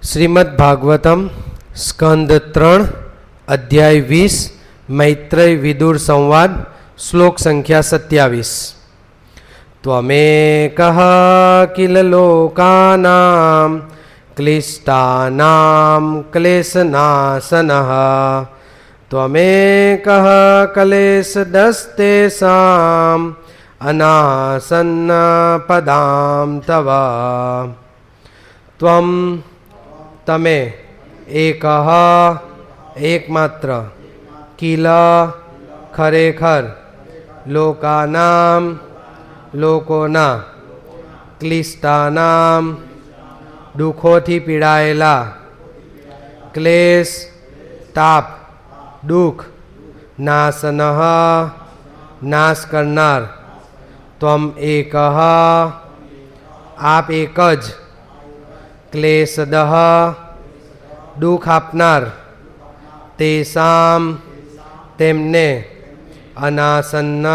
શ્રીમદ ભાગવતમ સ્કંદ 3 અધ્યાય 20 મૈત્રેય વિદુર સંવાદ શ્લોક સંખ્યા 27। ત્વમેકઃ કિલ લોકાનાં ક્લિષ્ટાનાં ક્લેશનાશનઃ ત્વમેકઃ ક્લેશદસ્તેષાં અનાસન્ન પદાં તવ। ત્વમ તમે એકઃ એકમાત્ર કિલ ખરેખર લોકાનામ લોકોના ક્લિષ્ટાનામ દુઃખોથી પીડાયેલા ક્લેશ તાપ દુઃખ નાશનઃ નાશ કરનાર ત્વમ એકઃ આપ એક જ ક્લેશદઃ દુઃખ આપનાર તેસામ તેમને અનાસન્ન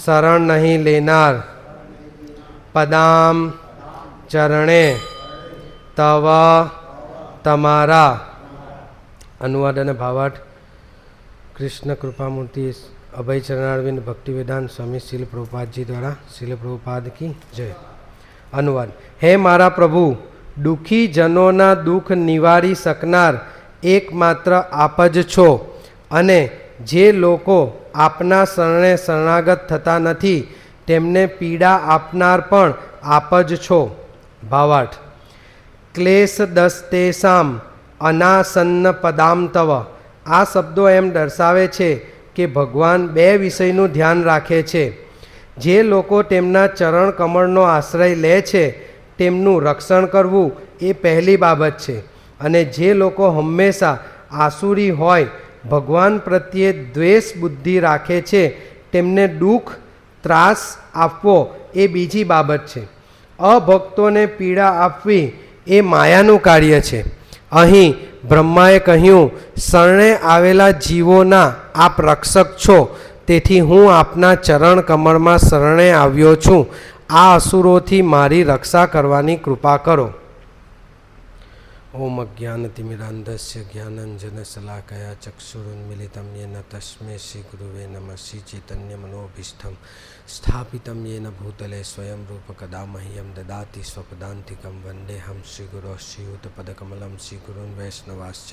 શરણ નહીં લેનાર પદામ ચરણે તવ તમારા। અનુવાદ અને ભાવાર્થ કૃષ્ણ કૃપામૂર્તિ અભય ચરણારવિંદ ભક્તિવેદાંત સ્વામી શીલ પ્રભુપાદજી દ્વારા। શીલ પ્રભુપાદ કી જય। અનુવાદ। હે મારા પ્રભુ, દુઃખી જનોના દુઃખ નિવારી શકનાર એકમાત્ર આપ જ છો અને જે લોકો આપના શરણે શરણાગત થતા નથી તેમને પીડા આપનાર પણ આપ જ છો। ભાવાર્થ। ક્લેશ દસ્તેષામ અનાસન્ન પદામ તવ। આ શબ્દો એમ દર્શાવે છે કે ભગવાન બે વિષયનું ધ્યાન રાખે છે। જે લોકો તેમના ચરણ કમળનો આશ્રય લે છે તેમનું રક્ષણ કરવું એ પહેલી બાબત છે અને જે લોકો હંમેશા આસુરી હોય ભગવાન પ્રત્યે દ્વેષ બુદ્ધિ રાખે છે તેમને દુઃખ ત્રાસ આપવો એ બીજી બાબત છે। અભક્તોને પીડા આપવી એ માયાનું કાર્ય છે। અહીં બ્રહ્માએ કહ્યું, શરણે આવેલા જીવોના આપ રક્ષક છો, તેથી હું આપના ચરણ કમળમાં શરણે આવ્યો છું। આ અસુરોથી મારી રક્ષા કરવાની કૃપા કરો। ઓમ અજ્ઞાનતિમિરાંધસ્ય જ્ઞાનાંજનશલાકયા ચક્ષુરુન્મિલિतं येन તસ્मै શ્રી ગુરુવે નમઃ। શ્રી ચૈતન્ય મનોભીષ્ટં સ્થાપિतं येन ભૂતલે સ્વયં રૂપ કદા મह्यं દદાતિ સ્વપદાન્તિકં વંદેહં શ્રીગુરોः શ્રીયુતપદકમलं શ્રીગુરૂन् વૈષ્ણવાંશ્ચ।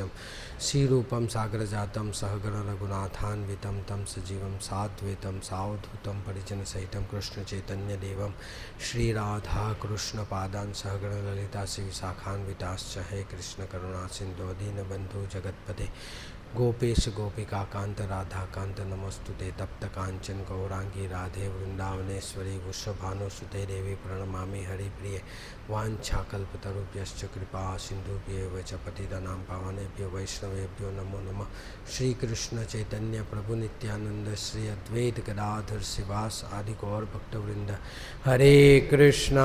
શ્રીરૂપં સાગરજાतं સહગણ રઘુનાથાન્વિतं तं સજીવં સાદ્વૈतं સાવધૂतं પરિજનસહિतं કૃષ્ણચૈતન્યદેવં શ્રીરાધાકૃષ્ણપાદાन् સહગણ લલિતા શ્રીવિશાખાન્વિતાશ્ચ। હે કૃષ્ણ કરુણા સિંધુ દીનબંધુ જગતપતે ગોપેશ ગોપિકાકાંત રાધાકાંત નમસ્તુતે। તપ્ત કાંચન ગૌરાંગી રાધે વૃંદાવનેશ્વરી વૃષભાનુસુતે દેવી પ્રણમામિ હરિપ્રિય। વાંછાકલ્પતરુભ્યશ્ચ કૃપા સિંધુભ્યેવ ચ પતિતનાં પાવનેભ્યો વૈષ્ણવેભ્યો નમો નમઃ। શ્રી કૃષ્ણ ચૈતન્ય પ્રભુ નિત્યાનંદ શ્રી અદ્વૈત ગદાધર શિવાસ આદિ ગૌર ભક્તવૃંદ। હરે કૃષ્ણ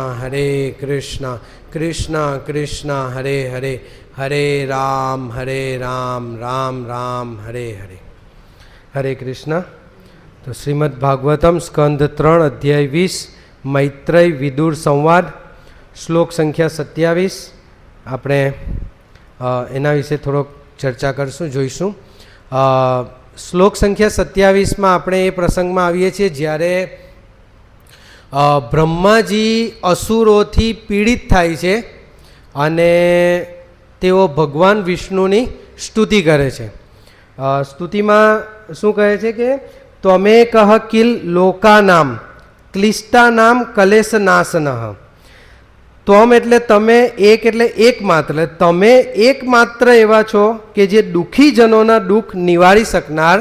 કૃષ્ણ કૃષ્ણ હરે હરે હરે રામ રામ રામ હરે હરે। હરે કૃષ્ણ। તો શ્રીમદ ભાગવતમ સ્કંદ 3 અધ્યાય 20 મૈત્રેય વિદુર સંવાદ શ્લોક સંખ્યા 27। આપણે એના વિશે થોડોક ચર્ચા કરશું, જોઈશું। શ્લોક સંખ્યા 27માં આપણે એ પ્રસંગમાં આવીએ છીએ જ્યારે બ્રહ્માજી અસુરોથી પીડિત થાય છે અને તેઓ ભગવાન વિષ્ણુની સ્તુતિ કરે છે। સ્તુતિમાં શું કહે છે કે ત્વમેકઃ કિલ લોકાનામ ક્લિષ્ટાનામ ક્લેશનાશનઃ। ત્વમ એટલે તમે, એક એટલે એકમાત્ર, તમે એકમાત્ર એવા છો કે જે દુઃખી જનોના દુઃખ નિવારી શકનાર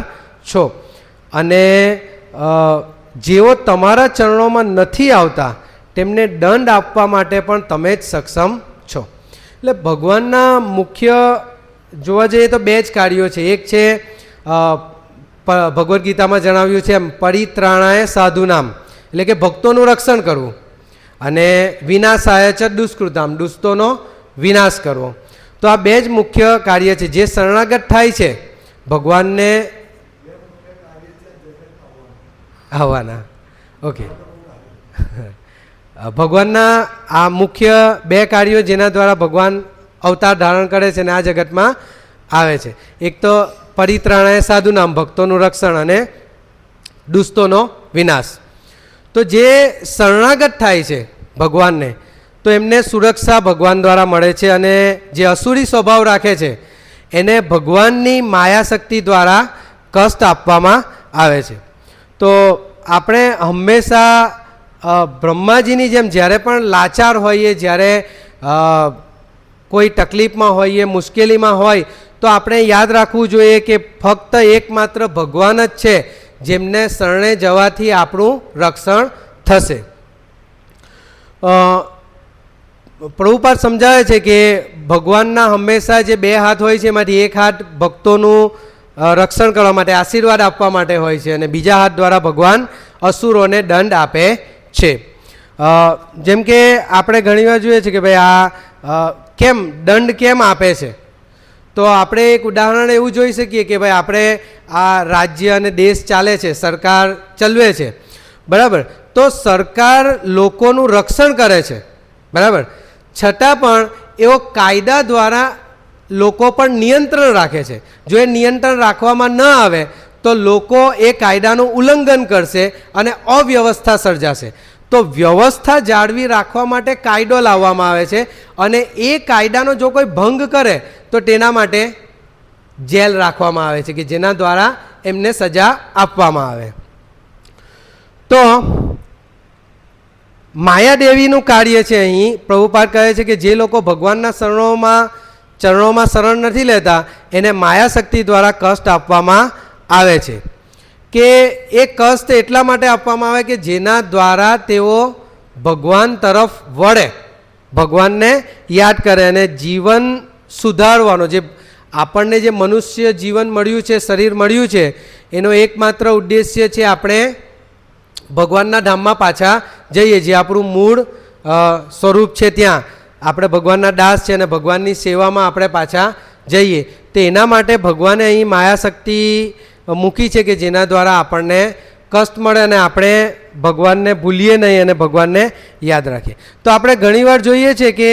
છો અને જેઓ તમારા ચરણોમાં નથી આવતા તેમને દંડ આપવા માટે પણ તમે જ સક્ષમ છો। એટલે ભગવાનના મુખ્ય જોવા જઈએ તો બે જ કાર્યો છે। એક છે ભગવદ્ ગીતામાં જણાવ્યું છે એમ પરિત્રાણાય સાધુનામ, એટલે કે ભક્તોનું રક્ષણ કરવું, અને વિનાશાય ચ દુષ્કૃતામ, દુષ્ટોનો વિનાશ કરવો। તો આ બે જ મુખ્ય કાર્ય છે। જે શરણાગત થાય છે ભગવાનને આવવાના, ઓકે, ભગવાનના આ મુખ્ય બે કાર્યો જેના દ્વારા ભગવાન અવતાર ધારણ કરે છે અને આ જગતમાં આવે છે. એક તો પરિત્રાણાય સાધુ નામ, ભક્તોનું રક્ષણ અને દુષ્ટોનો વિનાશ. તો જે શરણાગત થાય છે ભગવાનને તો એમને સુરક્ષા ભગવાન દ્વારા મળે છે અને જે અસુરી સ્વભાવ રાખે છે એને ભગવાનની માયાશક્તિ દ્વારા કષ્ટ આપવામાં આવે છે. તો આપણે હંમેશા બ્રહ્માજીની જેમ જ્યારે પણ લાચાર હોઈએ, જ્યારે કોઈ તકલીફમાં હોઈએ, મુશ્કેલીમાં હોય તો આપણે યાદ રાખવું જોઈએ કે ફક્ત એકમાત્ર ભગવાન જ છે જેમને શરણે જવાથી આપણું રક્ષણ થશે. પ્રભુપાદ સમજાવે છે કે ભગવાનના હંમેશા જે બે હાથ હોય છે એમાંથી એક હાથ ભક્તોનું રક્ષણ કરવા માટે, આશીર્વાદ આપવા માટે હોય છે અને બીજા હાથ દ્વારા ભગવાન અસુરોને દંડ આપે છે. જેમ કે આપણે ઘણીવાર જોઈએ છે કે ભાઈ આ કેમ દંડ કેમ આપે છે, તો આપણે એક ઉદાહરણ એવું જોઈ શકીએ કે ભાઈ આપણે આ રાજ્ય અને દેશ ચાલે છે, સરકાર ચલવે છે, બરાબર. તો સરકાર લોકોનું રક્ષણ કરે છે, બરાબર, છતાં પણ એવો કાયદા દ્વારા લોકો પર નિયંત્રણ રાખે છે. જો એ નિયંત્રણ રાખવામાં ન આવે તો લોકો એ કાયદાનું ઉલ્લંઘન કરશે અને અવ્યવસ્થા સર્જાશે. તો વ્યવસ્થા જાળવી રાખવા માટે કાયદો લાવવામાં આવે છે અને એ કાયદાનો જો કોઈ ભંગ કરે તો તેના માટે જેલ રાખવામાં આવે છે કે જેના દ્વારા એમને સજા આપવામાં આવે. તો માયાદેવીનું કાર્ય છે અહીં પ્રભુપાદ કહે છે કે જે લોકો ભગવાનના ચરણોમાં શરણ નથી લેતા એને માયાશક્તિ દ્વારા કષ્ટ આપવામાં આવે છે. કે એ કષ્ટ એટલા માટે આપવામાં આવે કે જેના દ્વારા તેઓ ભગવાન તરફ વળે, ભગવાનને યાદ કરે અને જીવન સુધારવાનો, જે આપણને જે મનુષ્ય જીવન મળ્યું છે, શરીર મળ્યું છે, એનો એકમાત્ર ઉદ્દેશ્ય છે આપણે ભગવાનના ધામમાં પાછા જઈએ, જે આપણું મૂળ સ્વરૂપ છે ત્યાં આપણે ભગવાનના દાસ છે અને ભગવાનની સેવામાં આપણે પાછા જઈએ. તો એના માટે ભગવાને અહીં માયાશક્તિ મૂકી છે કે જેના દ્વારા આપણને કષ્ટ મળે અને આપણે ભગવાનને ભૂલીએ નહીં અને ભગવાનને યાદ રાખીએ. તો આપણે ઘણીવાર જોઈએ છે કે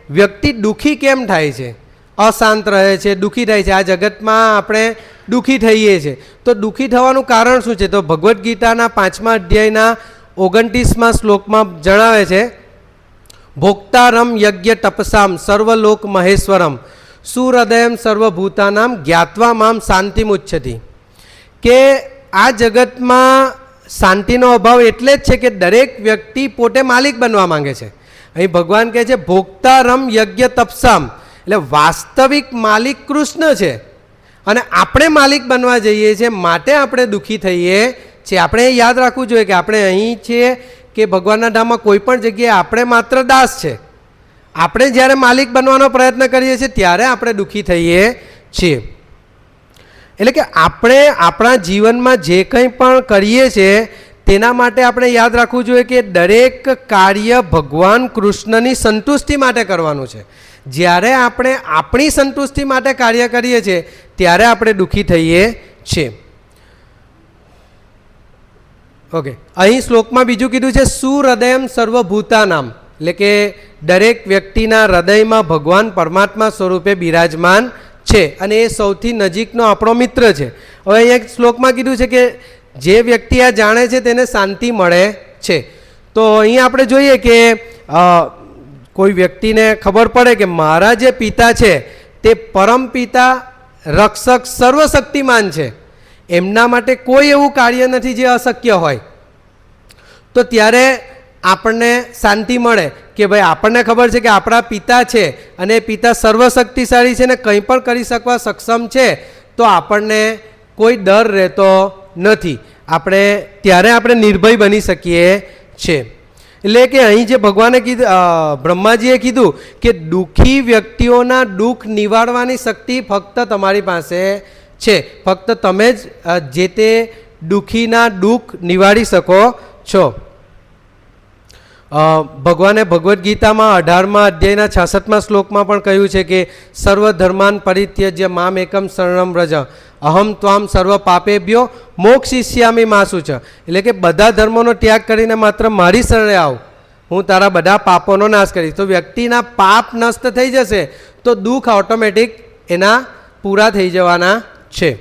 વ્યક્તિ દુઃખી કેમ થાય છે, અશાંત રહે છે, દુઃખી થાય છે. આ જગતમાં આપણે દુઃખી થઈએ છીએ. તો દુઃખી થવાનું કારણ શું છે? તો ભગવદ્ ગીતાના 5મા અધ્યાયના 29મા શ્લોકમાં જણાવે છે, ભોક્તારમ યજ્ઞ તપસામ સર્વલોક મહેશ્વરમ સુહૃદયમ સર્વભૂતાનામ જ્ઞાત્વા મામ શાંતિમુચ્છતિ. કે આ જગતમાં શાંતિનો અભાવ એટલે જ છે કે દરેક વ્યક્તિ પોતે માલિક બનવા માંગે છે. અહીં ભગવાન કહે છે ભોક્તારમ યજ્ઞ તપસામ, એટલે વાસ્તવિક માલિક કૃષ્ણ છે અને આપણે માલિક બનવા જઈએ છીએ, માટે આપણે દુઃખી થઈએ છીએ. આપણે એ યાદ રાખવું જોઈએ કે આપણે અહીં છીએ કે ભગવાનના ધામમાં કોઈ પણ જગ્યાએ આપણે માત્ર દાસ છે. આપણે જ્યારે માલિક બનવાનો પ્રયત્ન કરીએ છીએ ત્યારે આપણે દુઃખી થઈએ છીએ. એટલે કે આપણે આપણા જીવનમાં જે કંઈ પણ કરીએ છીએ તેના માટે આપણે યાદ રાખવું જોઈએ કે દરેક કાર્ય ભગવાન કૃષ્ણની સંતુષ્ટિ માટે કરવાનું છે. જ્યારે આપણે આપણી સંતુષ્ટિ માટે કાર્ય કરીએ છીએ ત્યારે આપણે દુઃખી થઈએ છીએ. ઓકે, અહીં શ્લોકમાં બીજું કીધું છે સુહૃદયમ સર્વભૂતાનામ, એટલે કે દરેક વ્યક્તિના હૃદયમાં ભગવાન પરમાત્મા સ્વરૂપે બિરાજમાન છે અને એ સૌથી નજીકનો આપણો મિત્ર છે. હવે અહીંયા શ્લોકમાં કીધું છે કે જે વ્યક્તિ આ જાણે છે તેને શાંતિ મળે છે. તો અહીં આપણે જોઈએ કે કોઈ વ્યક્તિને ખબર પડે કે મારા જે પિતા છે તે પરમ પિતા, રક્ષક, સર્વશક્તિમાન છે, એમના માટે કોઈ એવું કાર્ય નથી જે અશક્ય હોય, તો ત્યારે આપણને શાંતિ મળે કે ભાઈ આપણને ખબર છે કે આપણા પિતા છે અને પિતા સર્વશક્તિશાળી છે ને કંઈ પણ કરી શકવા સક્ષમ છે, તો આપણને કોઈ ડર રહેતો નથી. ત્યારે આપણે નિર્ભય બની શકીએ છીએ. એટલે કે અહીં જે ભગવાને કીધું, બ્રહ્માજીએ કીધું કે દુઃખી વ્યક્તિઓના દુઃખ નિવારવાની શક્તિ ફક્ત તમારી પાસે છે, ફક્ત તમે જ જે તે દુઃખીના દુઃખ નિવારી શકો છો. ભગવાને ભગવદ્ ગીતામાં 18મા અધ્યાયના 66મા શ્લોકમાં પણ કહ્યું છે કે સર્વધર્માન પરિત્યજ્ય મામ એકમ શરણમ વ્રજ અહમ ત્વામ સર્વ પાપેભ્યો મોક્ષિષ્યામિ મા શુચ. એટલે કે બધા ધર્મોનો ત્યાગ કરીને માત્ર મારી શરણે આવ, હું તારા બધા પાપોનો નાશ કરીશ. તો વ્યક્તિના પાપ નષ્ટ થઈ જશે તો દુઃખ ઓટોમેટિક એના પૂરા થઈ જવાના છે.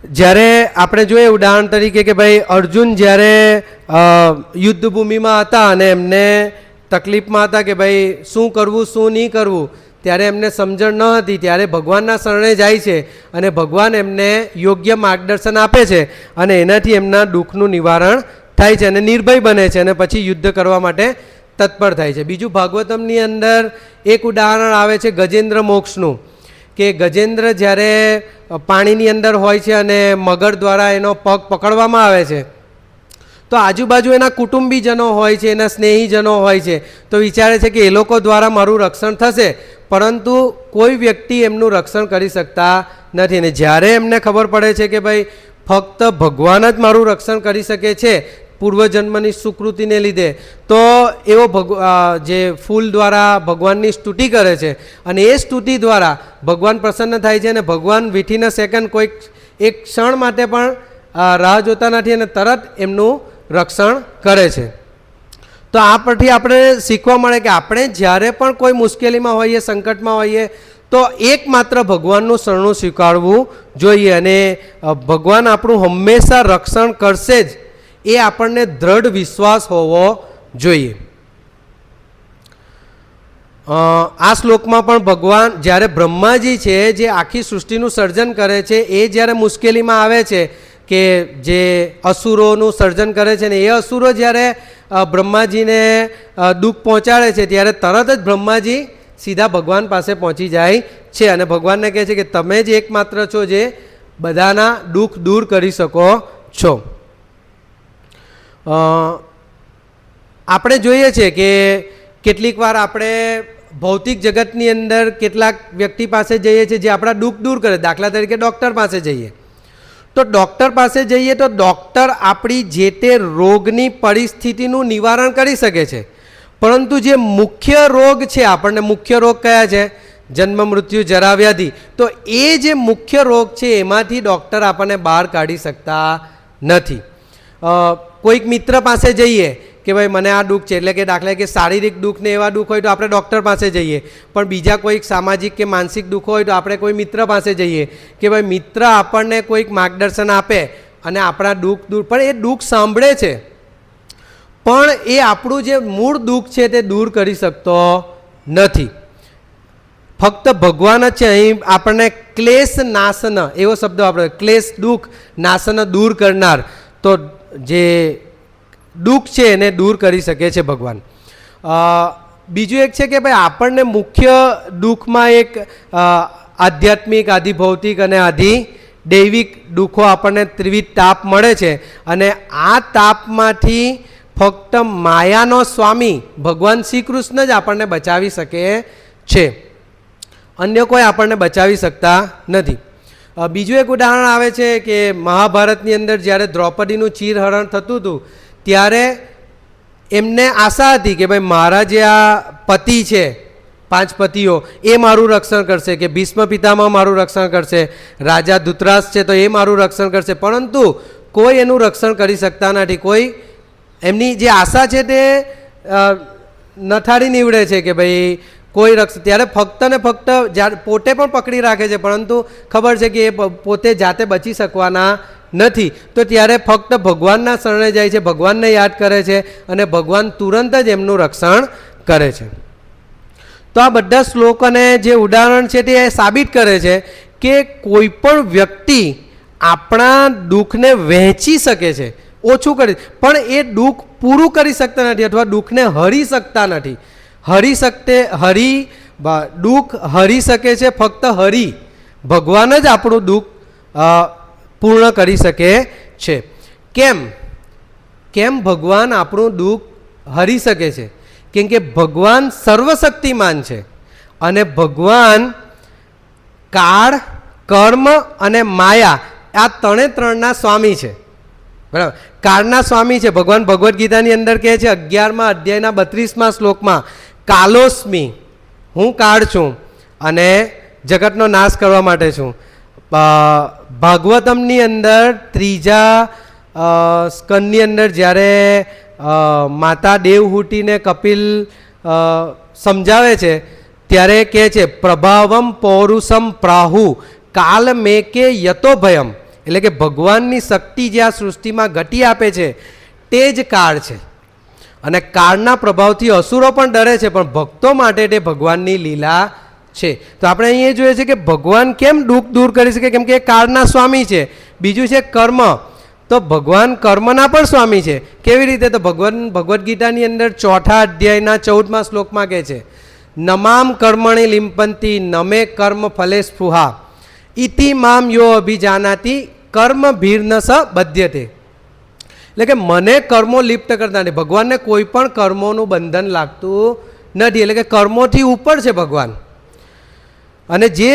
જ્યારે આપણે જોઈએ ઉદાહરણ તરીકે કે ભાઈ અર્જુન જ્યારે યુદ્ધ ભૂમિમાં હતા અને એમને તકલીફમાં હતા કે ભાઈ શું કરવું શું નહીં કરવું, ત્યારે એમને સમજણ ન હતી, ત્યારે ભગવાનના શરણે જાય છે અને ભગવાન એમને યોગ્ય માર્ગદર્શન આપે છે અને એનાથી એમના દુઃખનું નિવારણ થાય છે અને નિર્ભય બને છે અને પછી યુદ્ધ કરવા માટે તત્પર થાય છે. બીજું ભાગવતમની અંદર એક ઉદાહરણ આવે છે ગજેન્દ્ર મોક્ષનું, કે ગજેન્દ્ર જ્યારે પાણીની અંદર હોય છે અને મગર દ્વારા એનો પગ પકડવામાં આવે છે તો આજુબાજુ એના કુટુંબીજનો હોય છે, એના સ્નેહીજનો હોય છે, તો વિચારે છે કે એ લોકો દ્વારા મારું રક્ષણ થશે, પરંતુ કોઈ વ્યક્તિ એમનું રક્ષણ કરી શકતા નથી. અને જ્યારે એમને ખબર પડે છે કે ભાઈ ફક્ત ભગવાન જ મારું રક્ષણ કરી શકે છે પૂર્વજન્મની સુકૃતિને લીધે, તો એવો જે ફૂલ દ્વારા ભગવાનની સ્તુતિ કરે છે અને એ સ્તુતિ દ્વારા ભગવાન પ્રસન્ન થાય છે અને ભગવાન વિથિન અ સેકન્ડ કોઈક એક ક્ષણ માટે પણ રાહ જોતા નથી અને તરત એમનું રક્ષણ કરે છે. તો આ પરથી આપણે શીખવા મળે કે આપણે જ્યારે પણ કોઈ મુશ્કેલીમાં હોઈએ, સંકટમાં હોઈએ, તો એકમાત્ર ભગવાનનું શરણું સ્વીકારવું જોઈએ અને ભગવાન આપણું હંમેશા રક્ષણ કરશે જ એ આપણને દ્રઢ વિશ્વાસ હોવો જોઈએ. આ શ્લોકમાં પણ ભગવાન જ્યારે બ્રહ્માજી છે જે આખી સૃષ્ટિનું સર્જન કરે છે, એ જ્યારે મુશ્કેલીમાં આવે છે કે જે અસુરોનું સર્જન કરે છે ને એ અસુરો જ્યારે બ્રહ્માજીને દુઃખ પહોંચાડે છે ત્યારે તરત જ બ્રહ્માજી સીધા ભગવાન પાસે પહોંચી જાય છે અને ભગવાનને કહે છે કે તમે જ એકમાત્ર છો જે બધાના દુઃખ દૂર કરી શકો છો. આપણે જોઈએ છે કે કેટલીક વાર આપણે ભૌતિક જગતની અંદર કેટલાક વ્યક્તિ પાસે જઈએ છીએ જે આપણા દુઃખ દૂર કરે. દાખલા તરીકે ડૉક્ટર પાસે જઈએ તો ડૉક્ટર પાસે જઈએ તો ડૉક્ટર આપણી જે તે રોગની પરિસ્થિતિનું નિવારણ કરી શકે છે, પરંતુ જે મુખ્ય રોગ છે, આપણને મુખ્ય રોગ કયા છે? જન્મ, મૃત્યુ, જરા, વ્યાધિ. તો એ જે મુખ્ય રોગ છે એમાંથી ડૉક્ટર આપણને બહાર કાઢી શકતા નથી. કોઈક મિત્ર પાસે જઈએ કે ભાઈ મને આ દુઃખ છે, એટલે કે દાખલા કે શારીરિક દુઃખ ને એવા દુઃખ હોય તો આપણે ડૉક્ટર પાસે જઈએ, પણ બીજા કોઈક સામાજિક કે માનસિક દુઃખ હોય તો આપણે કોઈ મિત્ર પાસે જઈએ કે ભાઈ મિત્ર આપણને કોઈક માર્ગદર્શન આપે અને આપણા દુઃખ દૂર, પણ એ દુઃખ સાંભળે છે પણ એ આપણું જે મૂળ દુઃખ છે તે દૂર કરી શકતો નથી. ફક્ત ભગવાન જ છે અહીં આપણને ક્લેશ નાશન, એવો શબ્દ આપણે ક્લેશ દુઃખ નાશન દૂર કરનાર, તો જે દુઃખ છે એને દૂર કરી શકે છે ભગવાન. બીજું એક છે કે ભાઈ આપણને મુખ્ય દુઃખમાં એક આધ્યાત્મિક, આધિભૌતિક અને આધિદૈવિક દુઃખો આપણને ત્રિવિધ તાપ મળે છે અને આ તાપમાંથી ફક્ત માયાનો સ્વામી ભગવાન શ્રી કૃષ્ણ જ આપણને બચાવી શકે છે, અન્ય કોઈ આપણને બચાવી શકતા નથી. બીજું એક ઉદાહરણ આવે છે કે મહાભારતની અંદર જ્યારે દ્રૌપદીનું ચીરહરણ થતું હતું ત્યારે એમને આશા હતી કે ભાઈ મારા જે આ પતિ છે, 5 પતિઓ, એ મારું રક્ષણ કરશે, કે ભીષ્મ પિતામહ મારું રક્ષણ કરશે, રાજા ધૃતરાષ્ટ્ર છે તો એ મારું રક્ષણ કરશે, પરંતુ કોઈ એનું રક્ષણ કરી શકતા નથી. કોઈ એમની જે આશા છે તે નથાડી નીવડે છે કે ભાઈ કોઈ રક્ષણ, ત્યારે ફક્ત ને ફક્ત પોતે પણ પકડી રાખે છે પરંતુ ખબર છે કે એ પોતે જાતે બચી શકવાના નથી, તો ત્યારે ફક્ત ભગવાનના શરણે જાય છે, ભગવાનને યાદ કરે છે અને ભગવાન તુરંત જ એમનું રક્ષણ કરે છે. તો આ બધા શ્લોક અને જે ઉદાહરણ છે તે સાબિત કરે છે કે કોઈ પણ વ્યક્તિ આપણા દુઃખને વહેંચી શકે છે, ઓછું કરી, પણ એ દુઃખ પૂરું કરી શકતા નથી અથવા દુઃખને હરી શકતા નથી. દુઃખ હરી શકે છે ફક્ત હરી, ભગવાન જ આપણું દુઃખ પૂર્ણ કરી શકે છે. કેમ ભગવાન આપણું દુઃખ હરી શકે છે? કેમ કે ભગવાન સર્વશક્તિમાન છે અને ભગવાન કાળ, કર્મ અને માયા આ ત્રણેના સ્વામી છે. બરાબર, કાળના સ્વામી છે. ભગવાન ભગવદ્ ગીતાની અંદર કહે છે 11મા અધ્યાયના 32મા શ્લોકમાં, કાલોસ્મી, હું કાળ છું અને જગતનો નાશ કરવા માટે છું. ભાગવતમની અંદર 3જા સ્કંદની અંદર જ્યારે માતા દેવહૂતિને કપિલ સમજાવે છે ત્યારે કહે છે પ્રભાવમ પૌરુષમ પ્રાહુ કાલ મેકે યતો ભયમ, એટલે કે ભગવાનની શક્તિ જે આ સૃષ્ટિમાં ગતિ આપે છે તે જ કાળ છે અને કાળના પ્રભાવથી અસુરો પણ ડરે છે, પણ ભક્તો માટે તે ભગવાનની લીલા છે. તો આપણે અહીંયા જોઈએ છે કે ભગવાન કેમ દુઃખ દૂર કરી શકે, કેમ કે એ કાળના સ્વામી છે. બીજું છે કર્મ, તો ભગવાન કર્મના પણ સ્વામી છે. કેવી રીતે? તો ભગવદ્ ગીતાની અંદર 4થા અધ્યાયના 14મા શ્લોકમાં કહે છે નમામ કર્મણિ લિંપંતી નમે કર્મ ફલે સ્પૃહા ઇતિ મામ યો અભિજાનાતિ કર્મ ભીર્નસ બધ્યતે. એટલે કે મને કર્મો લિપ્ત કરતા નથી. ભગવાનને કોઈ પણ કર્મોનું બંધન લાગતું નથી, એટલે કે કર્મોથી ઉપર છે ભગવાન. અને જે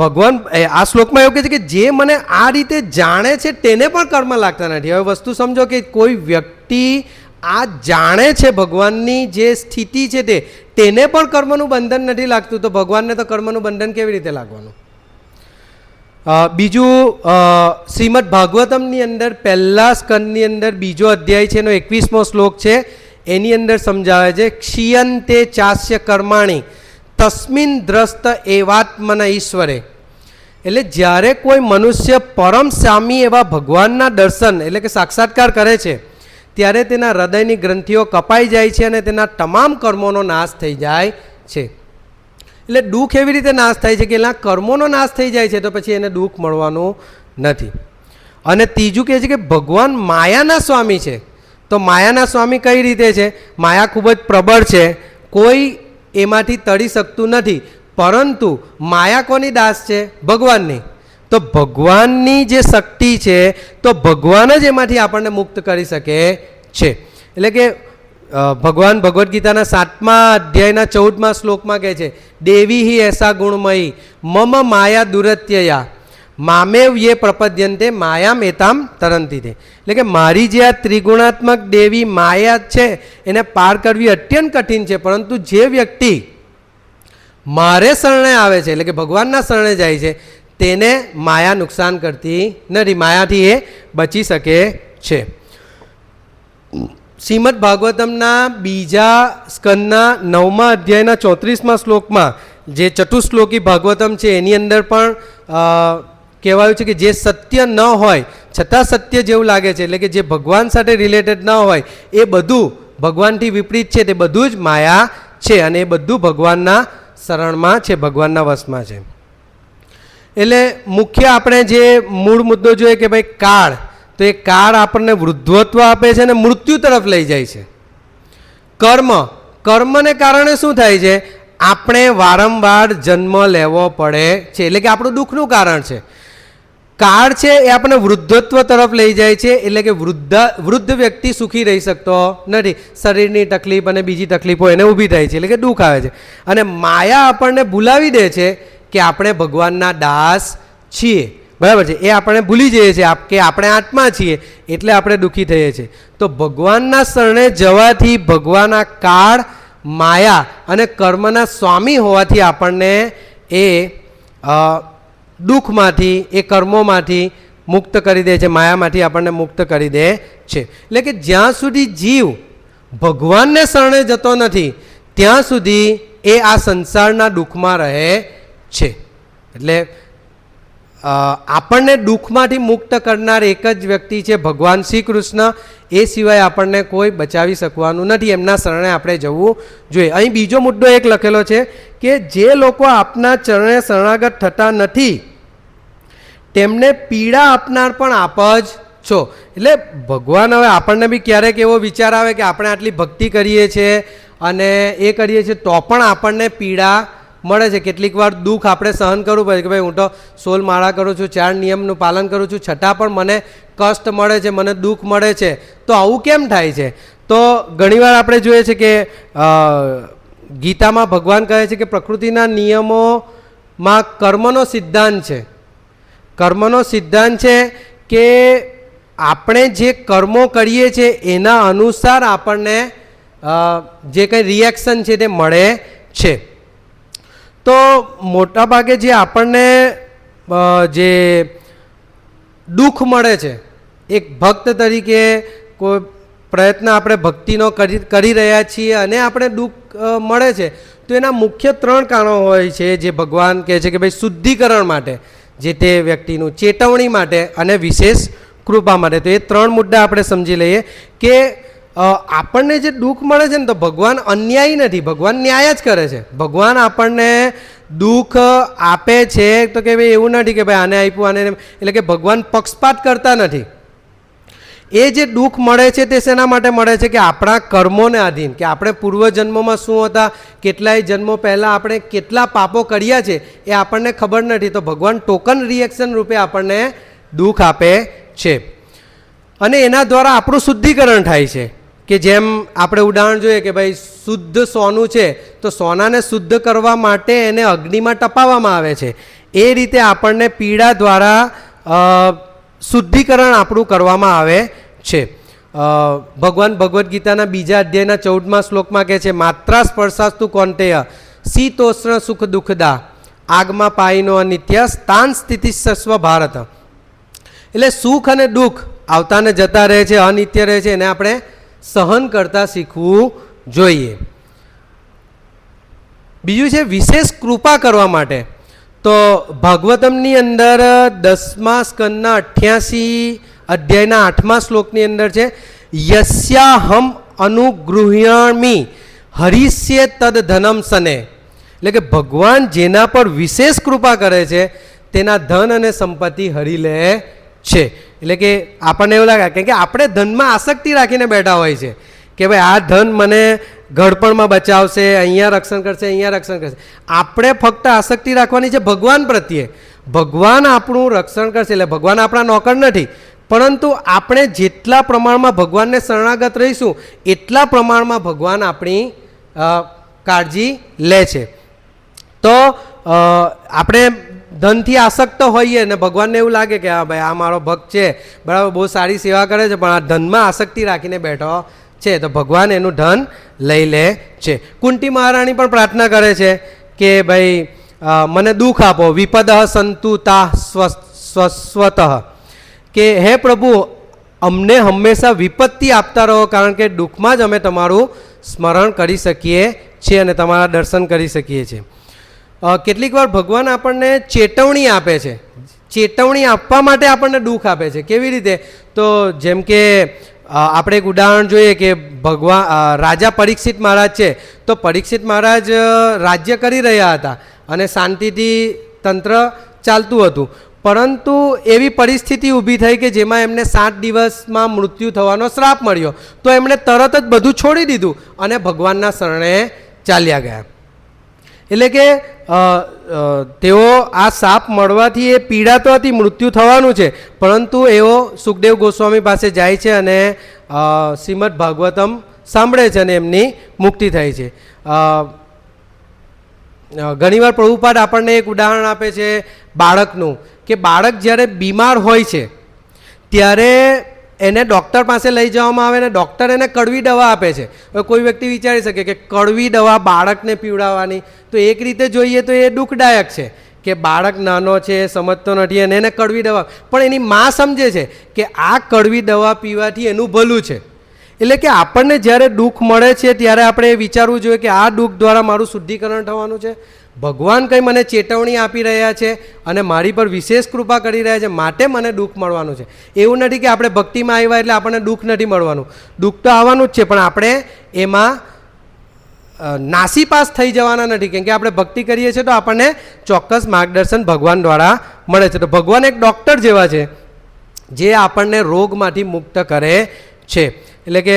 ભગવાન આ શ્લોકમાં એવું કહે છે કે જે મને આ રીતે જાણે છે તેને પણ કર્મ લાગતા નથી. હવે વસ્તુ સમજો કે કોઈ વ્યક્તિ આ જાણે છે ભગવાનની જે સ્થિતિ છે તેને પણ કર્મનું બંધન નથી લાગતું, તો ભગવાનને તો કર્મનું બંધન કેવી રીતે લાગવાનું? બીજું શ્રીમદ ભાગવતમની અંદર પહેલા સ્કંદની અંદર 2જો અધ્યાય છે એનો 21મો શ્લોક છે, એની અંદર સમજાવે છે ક્ષીયંતે ચાસ્ય કર્માણી તસ્મિન દ્રષ્ટ એવાત્મન ઈશ્વરે. એટલે જ્યારે કોઈ મનુષ્ય પરમ સ્વામી એવા ભગવાનના દર્શન એટલે કે સાક્ષાત્કાર કરે છે ત્યારે તેના હૃદયની ગ્રંથિઓ કપાઈ જાય છે અને તેના તમામ કર્મોનો નાશ થઈ જાય છે. એટલે દુઃખ એવી રીતે નાશ થાય છે કે એના કર્મોનો નાશ થઈ જાય છે, તો પછી એને દુઃખ મળવાનું નથી. અને ત્રીજું કહે છે કે ભગવાન માયાના સ્વામી છે. તો માયાના સ્વામી કઈ રીતે છે? માયા ખૂબ જ પ્રબળ છે, કોઈ એમાંથી તળી શકતું નથી, પરંતુ માયા કોની દાસ છે? ભગવાનની. તો ભગવાનની જે શક્તિ છે તો ભગવાન જ એમાંથી આપણને મુક્ત કરી શકે છે. એટલે કે ભગવાન ભગવદ્ ગીતાના 7મા અધ્યાયના 14મા શ્લોકમાં કહે છે દેવી હિ એસા ગુણમયી મમ માયા દુરત્યયા મામેવ યે પ્રપદ્યંતે માયામ એતામ તરંતી તે. એટલે કે મારી જે આ ત્રિગુણાત્મક દેવી માયા છે એને પાર કરવી અત્યંત કઠિન છે, પરંતુ જે વ્યક્તિ મારે શરણે આવે છે એટલે કે ભગવાનના શરણે જાય છે તેને માયા નુકસાન કરતી નથી, માયાથી એ બચી શકે છે. શ્રીમદ ભાગવતમના 2જા સ્કંદના 9મા અધ્યાયના 34મા શ્લોકમાં જે ચતુશ્લોકી ભાગવતમ છે એની અંદર પણ કહેવાયું છે કે જે સત્ય ન હોય છતાં સત્ય જેવું લાગે છે, એટલે કે જે ભગવાન સાથે રિલેટેડ ન હોય એ બધું ભગવાનથી વિપરીત છે, તે બધું જ માયા છે અને એ બધું ભગવાનના શરણમાં છે, ભગવાનના વશમાં છે. એટલે મુખ્ય આપણે જે મૂળ મુદ્દો જોઈએ કે ભાઈ કાળ, તો એ કાળ આપણને વૃદ્ધત્વ આપે છે અને મૃત્યુ તરફ લઈ જાય છે. કર્મને કારણે શું થાય છે? આપણે વારંવાર જન્મ લેવો પડે છે, એટલે કે આપણું દુઃખનું કારણ છે. કાળ છે એ આપણને વૃદ્ધત્વ તરફ લઈ જાય છે, એટલે કે વૃદ્ધ વ્યક્તિ સુખી રહી શકતો નથી, શરીરની તકલીફ અને બીજી તકલીફો એને ઊભી થાય છે, એટલે કે દુઃખ આવે છે. અને માયા આપણને ભૂલાવી દે છે કે આપણે ભગવાનના દાસ છીએ, બરાબર છે, એ આપણે ભૂલી જઈએ છીએ કે આપણે આત્મા છીએ, એટલે આપણે દુઃખી થઈએ છીએ. તો ભગવાનના શરણે જવાથી ભગવાન આ કાળ, માયા અને કર્મના સ્વામી હોવાથી આપણને એ દુઃખમાંથી, એ કર્મોમાંથી મુક્ત કરી દે છે, માયામાંથી આપણને મુક્ત કરી દે છે. એટલે કે જ્યાં સુધી જીવ ભગવાનને શરણે જતો નથી ત્યાં સુધી એ આ સંસારના દુઃખમાં રહે છે. એટલે આપણને દુઃખમાંથી મુક્ત કરનાર એક જ વ્યક્તિ છે ભગવાન શ્રી કૃષ્ણ, એ સિવાય આપણને કોઈ બચાવી શકવાનું નથી, એમના શરણે આપણે જવું જોઈએ. અહીં બીજો મુદ્દો એક લખેલો છે કે જે લોકો આપના ચરણે શરણાગત થતા નથી તેમને પીડા આપનાર પણ આપ જ છો. એટલે ભગવાન, હવે આપણને બી ક્યારેક એવો વિચાર આવે કે આપણે આટલી ભક્તિ કરીએ છીએ અને એ કરીએ છીએ તો પણ આપણને પીડા મળે છે, કેટલીક વાર દુઃખ આપણે સહન કરવું પડે કે ભાઈ હું તો 16 માળા કરું છું, 4 નિયમનું પાલન કરું છું, છતાં પણ મને કષ્ટ મળે છે, મને દુઃખ મળે છે, તો આવું કેમ થાય છે? તો ઘણીવાર આપણે જોઈએ છે કે ગીતામાં ભગવાન કહે છે કે પ્રકૃતિના નિયમોમાં કર્મનો સિદ્ધાંત છે. કર્મનો સિદ્ધાંત છે કે આપણે જે કર્મો કરીએ છીએ એના અનુસાર આપણને જે કંઈ રિએક્શન છે તે મળે છે. તો મોટાભાગે જે આપણને જે દુઃખ મળે છે, એક ભક્ત તરીકે કોઈ પ્રયત્ન આપણે ભક્તિનો કરી રહ્યા છીએ અને આપણે દુઃખ મળે છે, તો એના મુખ્ય 3 કારણો હોય છે જે ભગવાન કહે છે કે ભાઈ શુદ્ધિકરણ માટે, જે તે વ્યક્તિનું ચેતવણી માટે અને વિશેષ કૃપા માટે. તો એ 3 મુદ્દા આપણે સમજી લઈએ કે આપણને જે દુઃખ મળે છે ને, તો ભગવાન અન્યાયી નથી, ભગવાન ન્યાય જ કરે છે. ભગવાન આપણને દુઃખ આપે છે તો કે ભાઈ એવું નથી કે ભાઈ આને આપ્યું આને, એટલે કે ભગવાન પક્ષપાત કરતા નથી. એ જે દુઃખ મળે છે તે શેના માટે મળે છે કે આપણા કર્મોને આધીન, કે આપણે પૂર્વજન્મોમાં શું હતા, કેટલાય જન્મો પહેલાં આપણે કેટલા પાપો કર્યા છે એ આપણને ખબર નથી. તો ભગવાન ટોકન રિએક્શન રૂપે આપણને દુઃખ આપે છે અને એના દ્વારા આપણું શુદ્ધિકરણ થાય છે. કે જેમ આપણે ઉદાહરણ જોઈએ કે ભાઈ શુદ્ધ સોનું છે, તો સોનાને શુદ્ધ કરવા માટે એને અગ્નિમાં તપાવવામાં આવે છે. એ રીતે આપણને પીડા દ્વારા શુદ્ધિકરણ આપણું કરવામાં આવે છે. ભગવાન ભગવદ્ ગીતાના 2 અધ્યાયના 14મા શ્લોકમાં કહે છે, માત્રા સ્પર્શાસ્તુ કોંટેય શીતોષ્ણ સુખ દુઃખદા આગમાં પાઈનો અનિત્ય સ્થાન સ્થિતિ સસ્વ ભારત. એટલે સુખ અને દુઃખ આવતા ને જતા રહે છે, અનિત્ય રહે છે, એને આપણે સહન કરતા શીખવું જોઈએ. બીજું છે વિશેષ કૃપા કરવા માટે. તો ભાગવતમની અંદર 10મા સ્કંદના 88 અધ્યાયના 8મા શ્લોકની અંદર છે, યસ્યાહમ અનુગૃહ્યામિ હરિષ્યે તદ ધનમ સને. એટલે કે ભગવાન જેના પર વિશેષ કૃપા કરે છે તેના ધન અને સંપત્તિ હરી લે છે. એટલે કે આપણને એવું લાગે કે આપણે ધનમાં આસક્તિ રાખીને બેઠા હોય છે કે ભાઈ આ ધન મને ઘડપણમાં બચાવશે, અહીંયા રક્ષણ કરશે, અહીંયા રક્ષણ કરશે. આપણે ફક્ત આસક્તિ રાખવાની છે ભગવાન પ્રત્યે. ભગવાન આપણું રક્ષણ કરશે, એટલે ભગવાન આપણા નોકર નથી, પરંતુ આપણે જેટલા પ્રમાણમાં ભગવાનને શરણાગત રહીશું એટલા પ્રમાણમાં ભગવાન આપણી કાળજી લે છે. તો આપણે ધનથી આસક્ત હોઈએ ને ભગવાનને એવું લાગે કે હા ભાઈ આ મારો ભક્ત છે, બરાબર, બહુ સારી સેવા કરે છે, પણ આ ધનમાં આસક્તિ રાખીને બેઠો છે, તો ભગવાન એનું ધન લઈ લે છે. કુંતી મહારાણી પણ પ્રાર્થના કરે છે કે ભાઈ મને દુઃખ આપો, વિપદ સંતુ તા સ્વસ્વત, કે હે પ્રભુ અમને હંમેશા વિપત્તિ આપતા રહો, કારણ કે દુઃખમાં જ અમે તમારું સ્મરણ કરી શકીએ છીએ અને તમારા દર્શન કરી શકીએ છીએ. કેટલીક વાર ભગવાન આપણને ચેતવણી આપે છે, ચેતવણી આપવા માટે આપણને દુઃખ આપે છે. કેવી રીતે? તો જેમ કે આપણે એક ઉદાહરણ જોઈએ કે ભગવાન રાજા પરીક્ષિત મહારાજ છે, તો પરીક્ષિત મહારાજ રાજ્ય કરી રહ્યા હતા અને શાંતિથી તંત્ર ચાલતું હતું, પરંતુ એવી પરિસ્થિતિ ઊભી થઈ કે જેમાં એમને 7 દિવસમાં મૃત્યુ થવાનો શ્રાપ મળ્યો. તો એમણે તરત જ બધું છોડી દીધું અને ભગવાનના શરણે ચાલ્યા ગયા. એટલે કે તેઓ આ શાપ મળવાથી એ પીડા તો હતી, મૃત્યુ થવાનું છે, પરંતુ એઓ સુખદેવ ગોસ્વામી પાસે જાય છે અને શ્રીમદ ભાગવતમ સાંભળે છે અને એમની મુક્તિ થાય છે. ઘણીવાર પ્રભુપાદ આપણને એક ઉદાહરણ આપે છે બાળકનું, કે બાળક જ્યારે બીમાર હોય છે ત્યારે એને ડૉક્ટર પાસે લઈ જવામાં આવે ને ડૉક્ટર એને કડવી દવા આપે છે. હવે કોઈ વ્યક્તિ વિચારી શકે કે કડવી દવા બાળકને પીવડાવવાની, તો એક રીતે જોઈએ તો એ દુઃખદાયક છે કે બાળક નાનો છે, સમજતો નથી અને એને કડવી દવા, પણ એની મા સમજે છે કે આ કડવી દવા પીવાથી એનું ભલું છે. એટલે કે આપણને જ્યારે દુઃખ મળે છે ત્યારે આપણે એ વિચારવું જોઈએ કે આ દુઃખ દ્વારા મારું શુદ્ધિકરણ થવાનું છે, ભગવાન કંઈ મને ચેતવણી આપી રહ્યા છે અને મારી પર વિશેષ કૃપા કરી રહ્યા છે, માટે મને દુઃખ મળવાનું છે. એવું નથી કે આપણે ભક્તિમાં આવ્યા એટલે આપણને દુઃખ નથી મળવાનું, દુઃખ તો આવવાનું જ છે, પણ આપણે એમાં નાસીપાસ થઈ જવાના નથી, કેમ કે આપણે ભક્તિ કરીએ છીએ તો આપણને ચોક્કસ માર્ગદર્શન ભગવાન દ્વારા મળે છે. તો ભગવાન એક ડૉક્ટર જેવા છે જે આપણને રોગમાંથી મુક્ત કરે છે. એટલે કે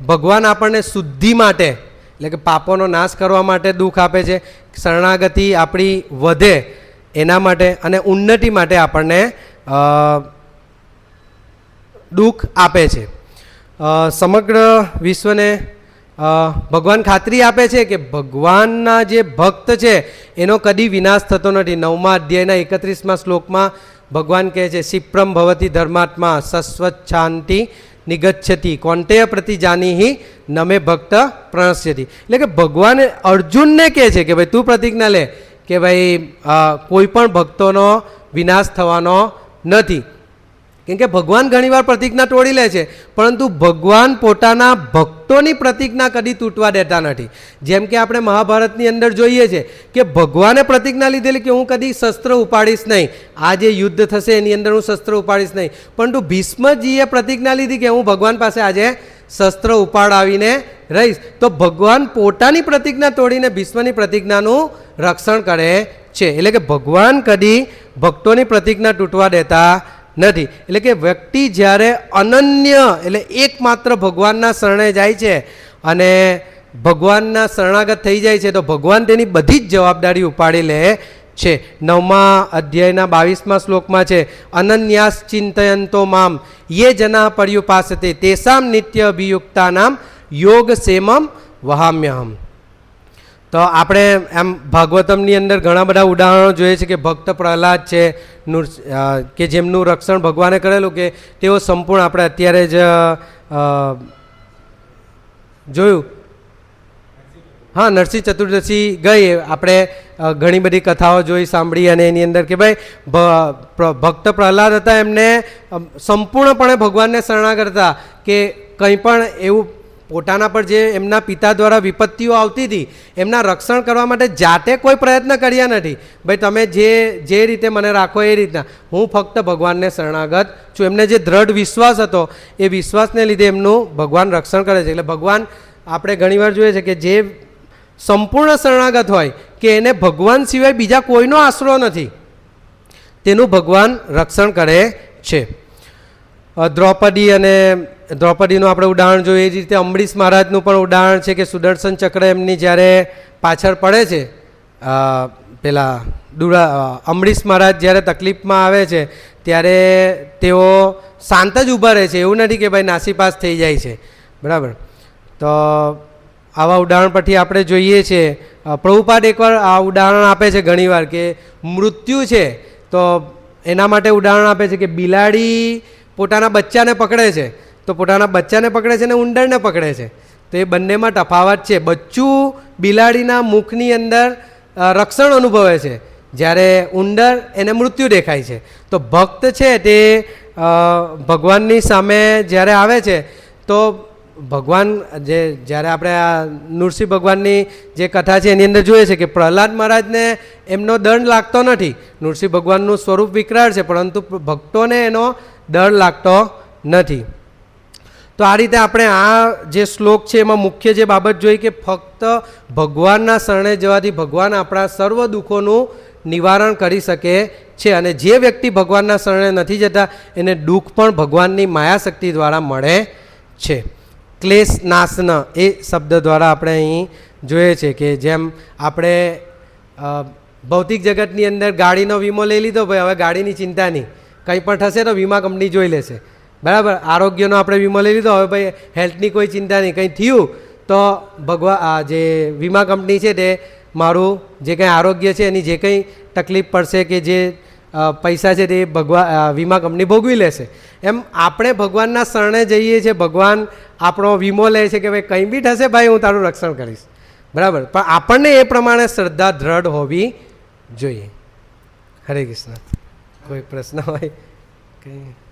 ભગવાન આપણને શુદ્ધિ માટે, એટલે કે પાપોનો નાશ કરવા માટે દુઃખ આપે છે, શરણાગતિ આપણી વધે એના માટે અને ઉન્નતિ માટે આપણને દુઃખ આપે છે. સમગ્ર વિશ્વને ભગવાન ખાતરી આપે છે કે ભગવાનના જે ભક્ત છે એનો કદી વિનાશ થતો નથી. 9મા અધ્યાયના 31મા શ્લોકમાં ભગવાન કહે છે, શિપ્રમ ભવતી ધર્માત્મા સસ્વચ્છાંતિ નિગચ્છતિ કોંટેય પ્રતિ જાનીહી નમે ભક્ત પ્રણશ્યતિ. એટલે કે ભગવાન અર્જુનને કહે છે કે ભાઈ તું પ્રતિજ્ઞા લે કે ભાઈ કોઈ પણ ભક્તોનો વિનાશ થવાનો નથી. કેમ કે ભગવાન ઘણીવાર પ્રતિજ્ઞા તોડી લે છે, પરંતુ ભગવાન પોતાના ભક્તોની પ્રતિજ્ઞા કદી તૂટવા દેતા નથી. જેમ કે આપણે મહાભારતની અંદર જોઈએ છે કે ભગવાને પ્રતિજ્ઞા લીધેલી કે હું કદી શસ્ત્ર ઉપાડીશ નહીં, આ જે યુદ્ધ થશે એની અંદર હું શસ્ત્ર ઉપાડીશ નહીં, પરંતુ ભીષ્મજીએ પ્રતિજ્ઞા લીધી કે હું ભગવાન પાસે આજે શસ્ત્ર ઉપાડાવીને રહીશ. તો ભગવાન પોતાની પ્રતિજ્ઞા તોડીને ભીષ્મની પ્રતિજ્ઞાનું રક્ષણ કરે છે. એટલે કે ભગવાન કદી ભક્તોની પ્રતિજ્ઞા તૂટવા દેતા નથી. એટલે કે વ્યક્તિ જ્યારે અનન્ય એટલે એકમાત્ર ભગવાનના શરણે જાય છે અને ભગવાનના શરણાગત થઈ જાય છે, તો ભગવાન તેની બધી જ જવાબદારી ઉપાડી લે છે. 9મા અધ્યાયના 22મા શ્લોકમાં છે, અનન્યાસ ચિંતયંતો મામ યે જના પર્યુપાસતે તેસામ નિત્ય અભિયુક્તાનામ યોગ સેમમ વહામ્યહમ. તો આપણે એમ ભાગવતમની અંદર ઘણા બધા ઉદાહરણો જોઈએ છે કે ભક્ત પ્રહલાદ છે કે જેમનું રક્ષણ ભગવાને કરેલું કે તેઓ સંપૂર્ણ, આપણે અત્યારે જ જોયું, હા, નરસિંહ ચતુર્દશી ગઈ, આપણે ઘણી બધી કથાઓ જોઈ સાંભળી, અને એની અંદર કે ભાઈ ભક્ત પ્રહલાદ હતા, એમને સંપૂર્ણપણે ભગવાનને શરણાગત હતા કે કંઈ પણ એવું પોતાના પર જે એમના પિતા દ્વારા વિપત્તિઓ આવતી હતી એમના રક્ષણ કરવા માટે જાતે કોઈ પ્રયત્ન કર્યા નથી. ભાઈ તમે જે રીતે મને રાખો એ રીતના, હું ફક્ત ભગવાનને શરણાગત છું. એમને જે દ્રઢ વિશ્વાસ હતો એ વિશ્વાસને લીધે એમનું ભગવાન રક્ષણ કરે છે. એટલે ભગવાન આપણે ઘણીવાર જોઈએ છે કે જે સંપૂર્ણ શરણાગત હોય કે એને ભગવાન સિવાય બીજા કોઈનો આશરો નથી, તેનું ભગવાન રક્ષણ કરે છે. દ્રૌપદી અને દ્રૌપદીનું આપણે ઉદાહરણ જોઈએ, એ જ રીતે અંબરીશ મહારાજનું પણ ઉદાહરણ છે કે સુદર્શન ચક્ર એમની જ્યારે પાછળ પડે છે, પેલા અંબરીશ મહારાજ જ્યારે તકલીફમાં આવે છે ત્યારે તેઓ શાંત જ ઊભા રહે છે, એવું નથી કે ભાઈ નાસીપાસ થઈ જાય છે. બરાબર. તો આવા ઉદાહરણ પરથી આપણે જોઈએ છીએ, પ્રભુપાદ એકવાર આ ઉદાહરણ આપે છે ઘણીવાર કે મૃત્યુ છે તો એના માટે ઉદાહરણ આપે છે કે બિલાડી પોતાના બચ્ચાને પકડે છે, તો પોતાના બચ્ચાને પકડે છે ને ઉંદરને પકડે છે, તો એ બંનેમાં તફાવત છે. બચ્ચું બિલાડીના મુખની અંદર રક્ષણ અનુભવે છે, જ્યારે ઉંદર એને મૃત્યુ દેખાય છે. તો ભક્ત છે તે ભગવાનની સામે જ્યારે આવે છે તો ભગવાન જ્યારે આપણે આ નૃસિંહ ભગવાનની જે કથા છે એની અંદર જોઈએ છે કે પ્રહલાદ મહારાજને એમનો દંડ લાગતો નથી. નૃસિંહ ભગવાનનું સ્વરૂપ વિકરાળ છે, પરંતુ ભક્તોને એનો દંડ લાગતો નથી. તો આ રીતે આપણે આ જે શ્લોક છે એમાં મુખ્ય જે બાબત જોઈ કે ફક્ત ભગવાનના શરણે જવાથી ભગવાન આપણા સર્વ દુઃખોનું નિવારણ કરી શકે છે. અને જે વ્યક્તિ ભગવાનના શરણે નથી જતા એને દુઃખ પણ ભગવાનની માયાશક્તિ દ્વારા મળે છે. ક્લેશ નાશન એ શબ્દ દ્વારા આપણે અહીં જોઈએ છે કે જેમ આપણે ભૌતિક જગતની અંદર ગાડીનો વીમો લઈ લીધો, ભાઈ હવે ગાડીની ચિંતા નહીં, કંઈ પણ થશે તો વીમા કંપની જોઈ લેશે. બરાબર. આરોગ્યનો આપણે વીમો લઈ લીધો, હવે ભાઈ હેલ્થની કોઈ ચિંતા નહીં, કંઈ થયું તો ભગવાન જે વીમા કંપની છે તે મારું જે કંઈ આરોગ્ય છે એની જે કંઈ તકલીફ પડશે કે જે પૈસા છે તે વીમા કંપની ભોગવી લેશે. એમ આપણે ભગવાનના શરણે જઈએ છીએ, ભગવાન આપણો વીમો લે છે કે ભાઈ કંઈ બી થશે ભાઈ હું તારું રક્ષણ કરીશ. બરાબર. પણ આપણને એ પ્રમાણે શ્રદ્ધા દ્રઢ હોવી જોઈએ. હરે કૃષ્ણ. કોઈ પ્રશ્ન હોય કંઈ?